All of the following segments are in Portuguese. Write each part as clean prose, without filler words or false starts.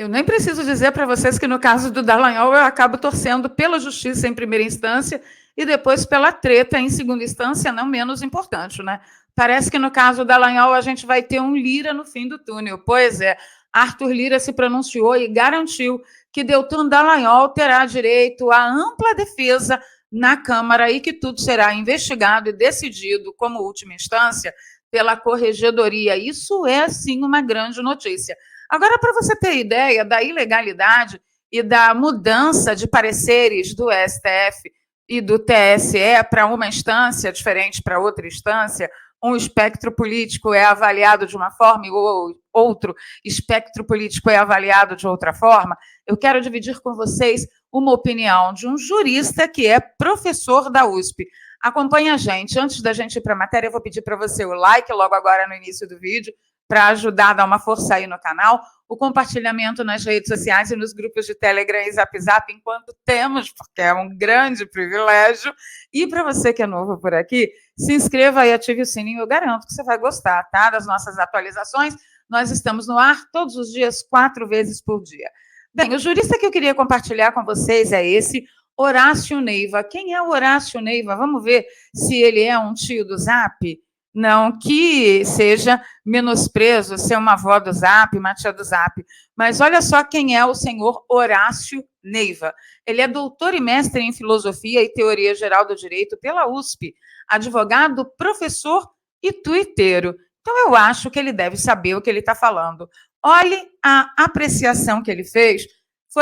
Eu nem preciso dizer para vocês que, no caso do Dallagnol, eu acabo torcendo pela justiça em primeira instância e depois pela treta em segunda instância, não menos importante, né? Parece que, no caso do Dallagnol, a gente vai ter um Lira no fim do túnel. Pois é, Arthur Lira se pronunciou e garantiu que Deltan Dallagnol terá direito à ampla defesa na Câmara e que tudo será investigado e decidido, como última instância, pela Corregedoria. Isso é, sim, uma grande notícia. Agora, para você ter ideia da ilegalidade e da mudança de pareceres do STF e do TSE para uma instância diferente para outra instância, um espectro político é avaliado de uma forma e o outro espectro político é avaliado de outra forma, eu quero dividir com vocês uma opinião de um jurista que é professor da USP. Acompanhe a gente. Antes da gente ir para a matéria, eu vou pedir para você o like logo agora no início do vídeo, para ajudar a dar uma força aí no canal, o compartilhamento nas redes sociais e nos grupos de Telegram e Zap Zap, enquanto temos, porque é um grande privilégio. E para você que é novo por aqui, se inscreva e ative o sininho, eu garanto que você vai gostar, tá? Das nossas atualizações. Nós estamos no ar todos os dias, 4 vezes por dia. Bem, o jurista que eu queria compartilhar com vocês é esse, Horácio Neiva. Quem é o Horácio Neiva? Vamos ver se ele é um tio do Zap? Não que seja menosprezo ser uma avó do Zap, uma tia do Zap, mas olha só quem é o senhor Horácio Neiva. Ele é doutor e mestre em Filosofia e Teoria Geral do Direito pela USP, advogado, professor e tuiteiro. Então, eu acho que ele deve saber o que ele está falando. Olhe a apreciação que ele fez.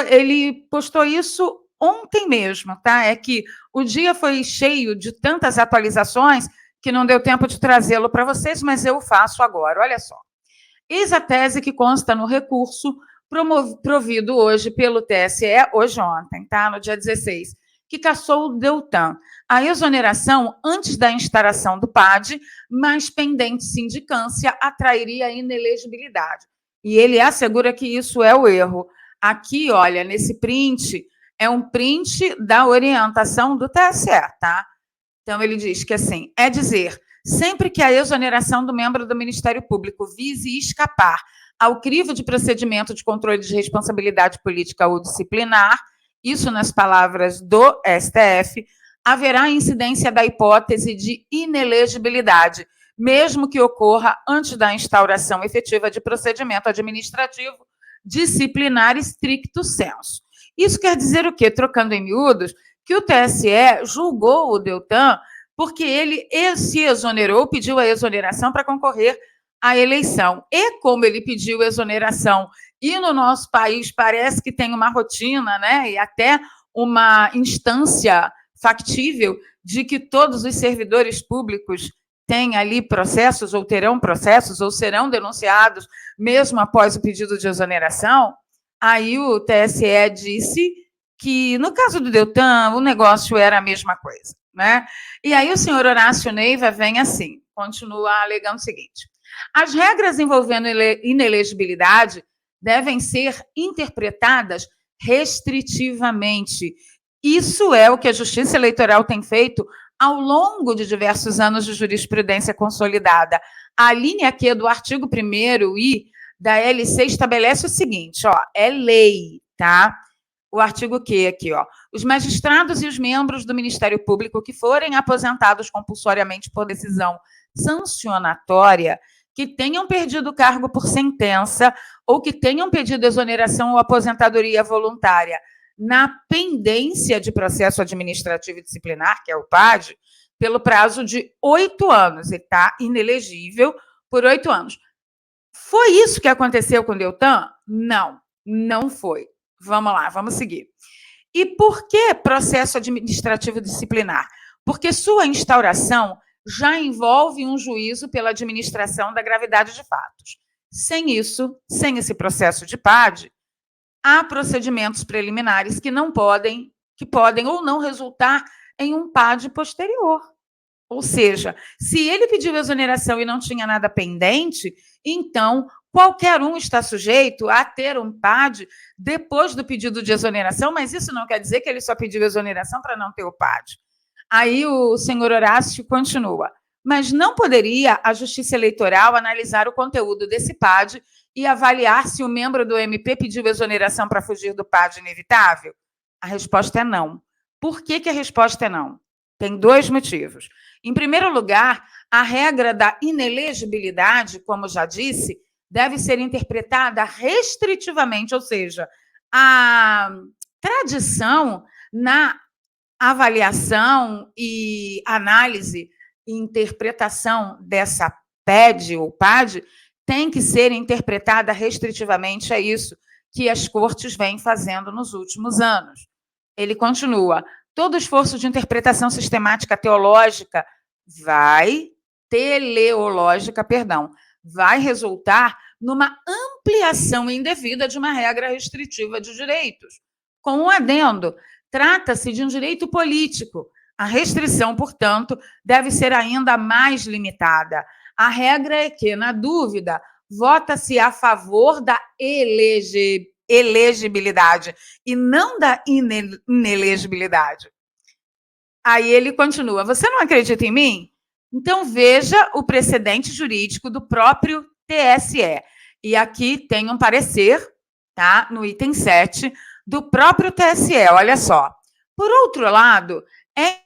Ele postou isso ontem mesmo, tá? É que o dia foi cheio de tantas atualizações que não deu tempo de trazê-lo para vocês, mas eu faço agora. Olha só. Eis a tese que consta no recurso provido hoje pelo TSE, ontem, tá? No dia 16, que cassou o Deltan. A exoneração antes da instauração do PAD, mas pendente sindicância, atrairia inelegibilidade. E ele assegura que isso é o erro. Aqui, olha, nesse print, é um print da orientação do TSE, tá? Então, ele diz que, assim, é dizer, sempre que a exoneração do membro do Ministério Público vise escapar ao crivo de procedimento de controle de responsabilidade política ou disciplinar, isso nas palavras do STF, haverá incidência da hipótese de inelegibilidade, mesmo que ocorra antes da instauração efetiva de procedimento administrativo disciplinar stricto sensu. Isso quer dizer o quê? Trocando em miúdos, que o TSE julgou o Deltan porque ele se exonerou, pediu a exoneração para concorrer à eleição. E como ele pediu exoneração, e no nosso país parece que tem uma rotina, né, e até uma instância factível de que todos os servidores públicos têm ali processos, ou terão processos, ou serão denunciados, mesmo após o pedido de exoneração, aí o TSE disse que, no caso do Deltan, o negócio era a mesma coisa, né? E aí o senhor Horácio Neiva vem assim, continua alegando o seguinte: as regras envolvendo inelegibilidade devem ser interpretadas restritivamente. Isso é o que a Justiça Eleitoral tem feito ao longo de diversos anos de jurisprudência consolidada. A linha Q do artigo 1º I da LC estabelece o seguinte, ó, é lei, tá? O artigo Q aqui, ó. Os magistrados e os membros do Ministério Público que forem aposentados compulsoriamente por decisão sancionatória, que tenham perdido o cargo por sentença ou que tenham pedido exoneração ou aposentadoria voluntária na pendência de processo administrativo e disciplinar, que é o PAD, pelo prazo de 8 anos, e está inelegível por 8 anos. Foi isso que aconteceu com o Deltan? Não, não foi. Vamos lá, vamos seguir. E por que processo administrativo disciplinar? Porque sua instauração já envolve um juízo pela administração da gravidade de fatos. Sem isso, sem esse processo de PAD, há procedimentos preliminares que podem ou não resultar em um PAD posterior. Ou seja, se ele pediu exoneração e não tinha nada pendente, então qualquer um está sujeito a ter um PAD depois do pedido de exoneração, mas isso não quer dizer que ele só pediu exoneração para não ter o PAD. Aí o senhor Horácio continua. Mas não poderia a Justiça Eleitoral analisar o conteúdo desse PAD e avaliar se o membro do MP pediu exoneração para fugir do PAD inevitável? A resposta é não. Por que a resposta é não? Tem 2 motivos. Em primeiro lugar, a regra da inelegibilidade, como já disse, deve ser interpretada restritivamente, ou seja, a tradição na avaliação e análise e interpretação dessa PED ou PAD tem que ser interpretada restritivamente, é isso que as cortes vêm fazendo nos últimos anos. Ele continua, todo esforço de interpretação sistemática teológica vai resultar numa ampliação indevida de uma regra restritiva de direitos. Com um adendo, trata-se de um direito político. A restrição, portanto, deve ser ainda mais limitada. A regra é que, na dúvida, vota-se a favor da elegibilidade e não da inelegibilidade. Aí ele continua, você não acredita em mim? Então veja o precedente jurídico do próprio TSE. E aqui tem um parecer, tá, no item 7, do próprio TSE, olha só. Por outro lado, é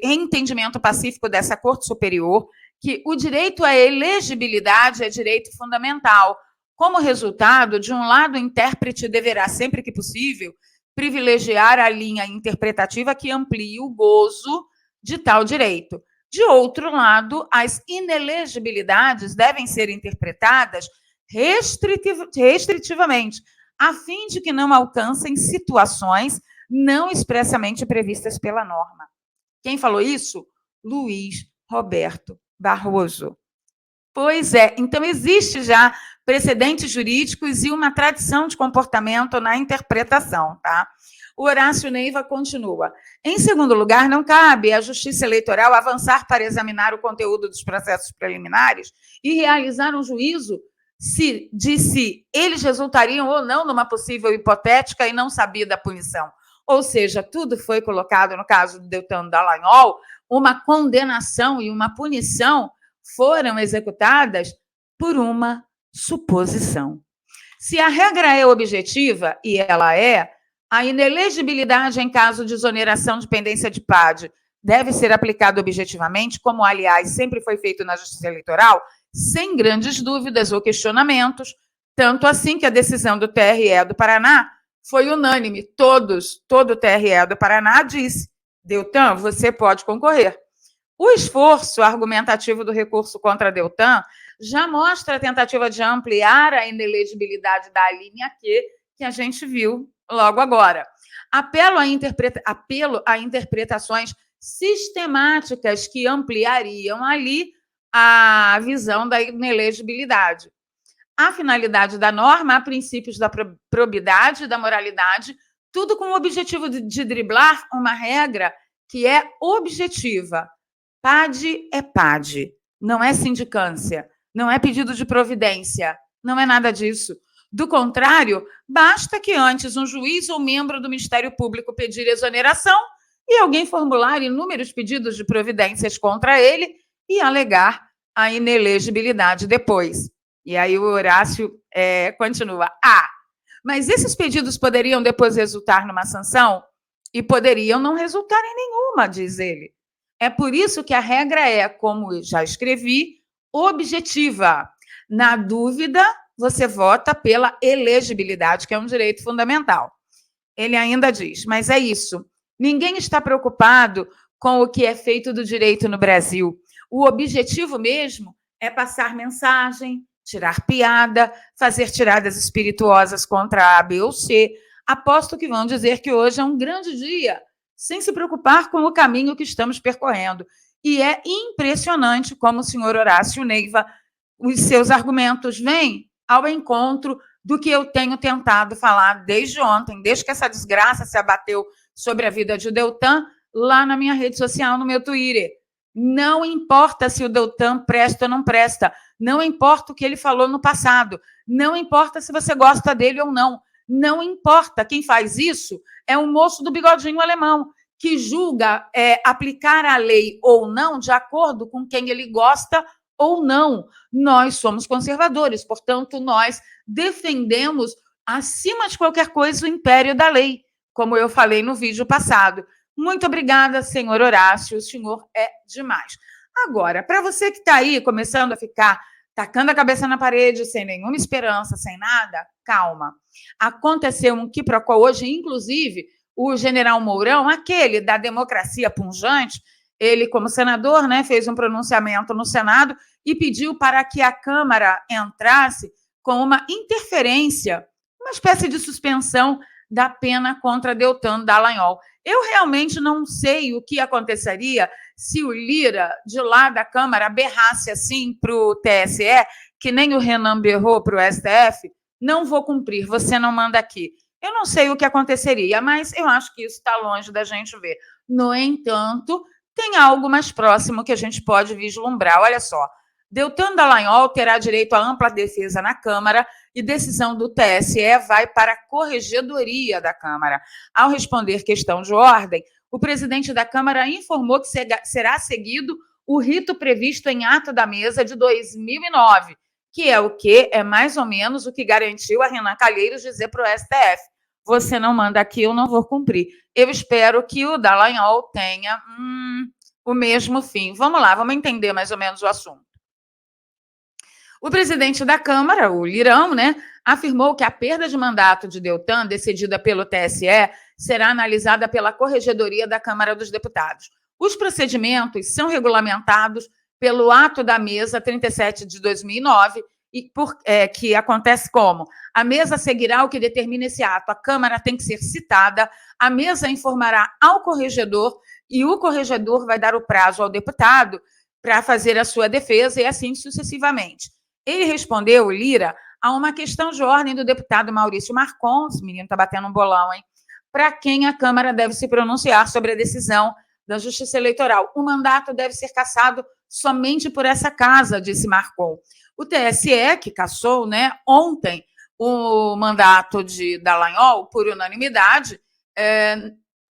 entendimento pacífico dessa Corte Superior que o direito à elegibilidade é direito fundamental. Como resultado, de um lado, o intérprete deverá, sempre que possível, privilegiar a linha interpretativa que amplie o gozo de tal direito. De outro lado, as inelegibilidades devem ser interpretadas restritivamente, a fim de que não alcancem situações não expressamente previstas pela norma. Quem falou isso? Luiz Roberto Barroso. Pois é, então existe já precedentes jurídicos e uma tradição de comportamento na interpretação, tá? O Horácio Neiva continua. Em segundo lugar, não cabe à Justiça Eleitoral avançar para examinar o conteúdo dos processos preliminares e realizar um juízo de se eles resultariam ou não numa possível hipotética e não sabida punição. Ou seja, tudo foi colocado, no caso do Deltan Dallagnol, uma condenação e uma punição foram executadas por uma suposição. Se a regra é objetiva, e ela é, a inelegibilidade em caso de exoneração de pendência de PAD deve ser aplicada objetivamente, como, aliás, sempre foi feito na Justiça Eleitoral, sem grandes dúvidas ou questionamentos, tanto assim que a decisão do TRE do Paraná foi unânime. Todo o TRE do Paraná disse, Deltan, você pode concorrer. O esforço argumentativo do recurso contra Deltan já mostra a tentativa de ampliar a inelegibilidade da linha Q, que a gente viu logo agora. Apelo a interpretações sistemáticas que ampliariam ali a visão da inelegibilidade. A finalidade da norma, há princípios da probidade e da moralidade, tudo com o objetivo de driblar uma regra que é objetiva. PAD é PAD, não é sindicância, não é pedido de providência, não é nada disso. Do contrário, basta que antes um juiz ou membro do Ministério Público pedir exoneração e alguém formular inúmeros pedidos de providências contra ele e alegar a inelegibilidade depois. E aí o Horácio continua. Mas esses pedidos poderiam depois resultar numa sanção? E poderiam não resultar em nenhuma, diz ele. É por isso que a regra é, como já escrevi, objetiva. Na dúvida, você vota pela elegibilidade, que é um direito fundamental. Ele ainda diz, mas é isso. Ninguém está preocupado com o que é feito do direito no Brasil. O objetivo mesmo é passar mensagem, tirar piada, fazer tiradas espirituosas contra A, B ou C. Aposto que vão dizer que hoje é um grande dia, sem se preocupar com o caminho que estamos percorrendo. E é impressionante como o senhor Horácio Neiva, os seus argumentos vêm ao encontro do que eu tenho tentado falar desde ontem, desde que essa desgraça se abateu sobre a vida de Deltan, lá na minha rede social, no meu Twitter. Não importa se o Deltan presta ou não presta, não importa o que ele falou no passado, não importa se você gosta dele ou não, não importa. Quem faz isso é um moço do bigodinho alemão, que julga aplicar a lei ou não de acordo com quem ele gosta ou não. Nós somos conservadores, portanto, nós defendemos, acima de qualquer coisa, o império da lei, como eu falei no vídeo passado. Muito obrigada, senhor Horácio, o senhor é demais. Agora, para você que está aí começando a ficar tacando a cabeça na parede, sem nenhuma esperança, sem nada, calma. Aconteceu um quiprocó hoje, inclusive, o general Mourão, aquele da democracia punjante, ele, como senador, né, fez um pronunciamento no Senado e pediu para que a Câmara entrasse com uma interferência, uma espécie de suspensão da pena contra Deltan Dallagnol. Eu realmente não sei o que aconteceria se o Lira, de lá da Câmara, berrasse assim para o TSE, que nem o Renan berrou para o STF, não vou cumprir, você não manda aqui. Eu não sei o que aconteceria, mas eu acho que isso está longe da gente ver. No entanto, tem algo mais próximo que a gente pode vislumbrar. Olha só, Deltan Dallagnol terá direito à ampla defesa na Câmara e decisão do TSE vai para a corregedoria da Câmara. Ao responder questão de ordem, o presidente da Câmara informou que será seguido o rito previsto em ato da mesa de 2009, que é o que é mais ou menos o que garantiu a Renan Calheiros dizer para o STF. Você não manda aqui, eu não vou cumprir. Eu espero que o Dallagnol tenha o mesmo fim. Vamos lá, vamos entender mais ou menos o assunto. O presidente da Câmara, o Lirão, né, afirmou que a perda de mandato de Deltan, decidida pelo TSE, será analisada pela Corregedoria da Câmara dos Deputados. Os procedimentos são regulamentados pelo ato da mesa 37 de 2009, que acontece como? A mesa seguirá o que determina esse ato. A Câmara tem que ser citada, a mesa informará ao corregedor e o corregedor vai dar o prazo ao deputado para fazer a sua defesa e assim sucessivamente. Ele respondeu, o Lira, a uma questão de ordem do deputado Maurício Marcon, esse menino está batendo um bolão, hein? Para quem a Câmara deve se pronunciar sobre a decisão da Justiça Eleitoral. O mandato deve ser cassado somente por essa casa, disse Marcon. O TSE, que cassou, né, ontem o mandato de Dallagnol por unanimidade,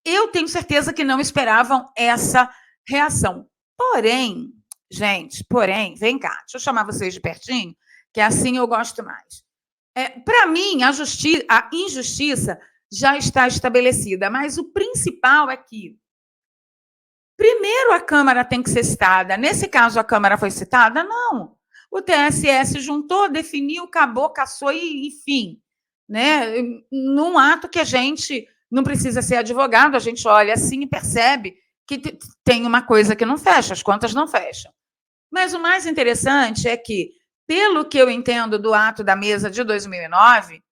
eu tenho certeza que não esperavam essa reação. Porém, gente, vem cá, deixa eu chamar vocês de pertinho, que assim eu gosto mais. Para mim, a injustiça já está estabelecida, mas o principal é que, primeiro, a Câmara tem que ser citada. Nesse caso, a Câmara foi citada? Não. O TSE se juntou, definiu, acabou, cassou e fim. Né? Num ato que a gente não precisa ser advogado, a gente olha assim e percebe que tem uma coisa que não fecha, as contas não fecham. Mas o mais interessante é que, pelo que eu entendo do ato da mesa de 2009,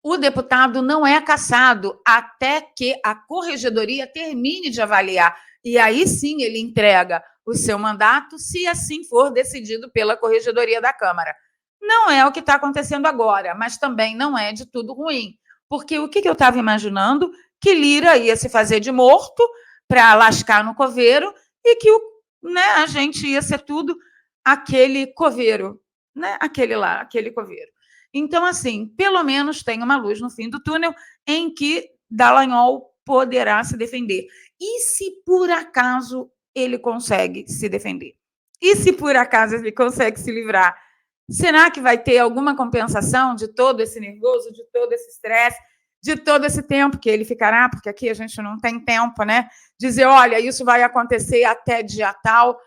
o deputado não é cassado até que a corregedoria termine de avaliar. E aí sim ele entrega o seu mandato, se assim for decidido pela corregedoria da Câmara. Não é o que está acontecendo agora, mas também não é de tudo ruim. Porque o que eu estava imaginando? Que Lira ia se fazer de morto para lascar no coveiro e que a gente ia ser tudo aquele coveiro, né? Aquele coveiro. Então, assim, pelo menos tem uma luz no fim do túnel em que Dallagnol poderá se defender. E se por acaso ele consegue se defender? E se por acaso ele consegue se livrar? Será que vai ter alguma compensação de todo esse nervoso, de todo esse estresse, de todo esse tempo que ele ficará? Porque aqui a gente não tem tempo, né? Dizer, olha, isso vai acontecer até dia tal,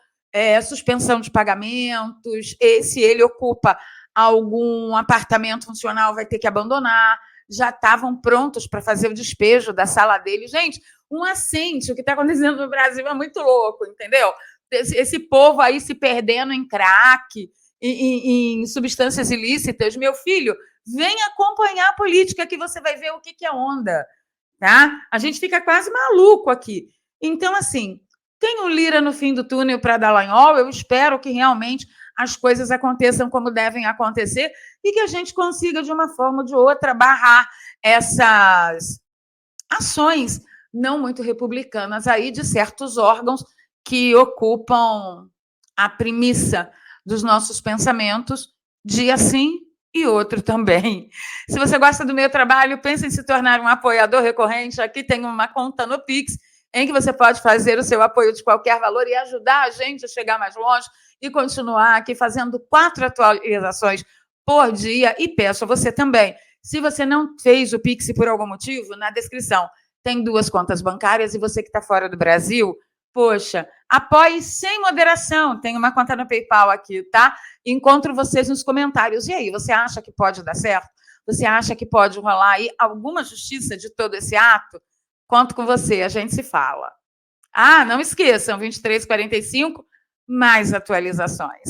suspensão de pagamentos, se ele ocupa algum apartamento funcional, vai ter que abandonar. Já estavam prontos para fazer o despejo da sala dele. Gente, um assente, o que está acontecendo no Brasil é muito louco, entendeu? Esse povo aí se perdendo em crack, em substâncias ilícitas. Meu filho, vem acompanhar a política que você vai ver o que é onda. Tá? A gente fica quase maluco aqui. Então, assim, tem um Lira no fim do túnel para Dallagnol, eu espero que realmente as coisas aconteçam como devem acontecer e que a gente consiga, de uma forma ou de outra, barrar essas ações não muito republicanas aí de certos órgãos que ocupam a premissa dos nossos pensamentos, dia sim e outro também. Se você gosta do meu trabalho, pense em se tornar um apoiador recorrente. Aqui tem uma conta no Pix, em que você pode fazer o seu apoio de qualquer valor e ajudar a gente a chegar mais longe. e continuar aqui fazendo 4 atualizações por dia. E peço a você também, se você não fez o Pix por algum motivo, na descrição tem 2 contas bancárias, e você que está fora do Brasil, poxa, apoie sem moderação. Tem uma conta no PayPal aqui, tá? Encontro vocês nos comentários. E aí, você acha que pode dar certo? Você acha que pode rolar aí alguma justiça de todo esse ato? Conto com você, a gente se fala. Ah, não esqueçam, 23h45, mais atualizações.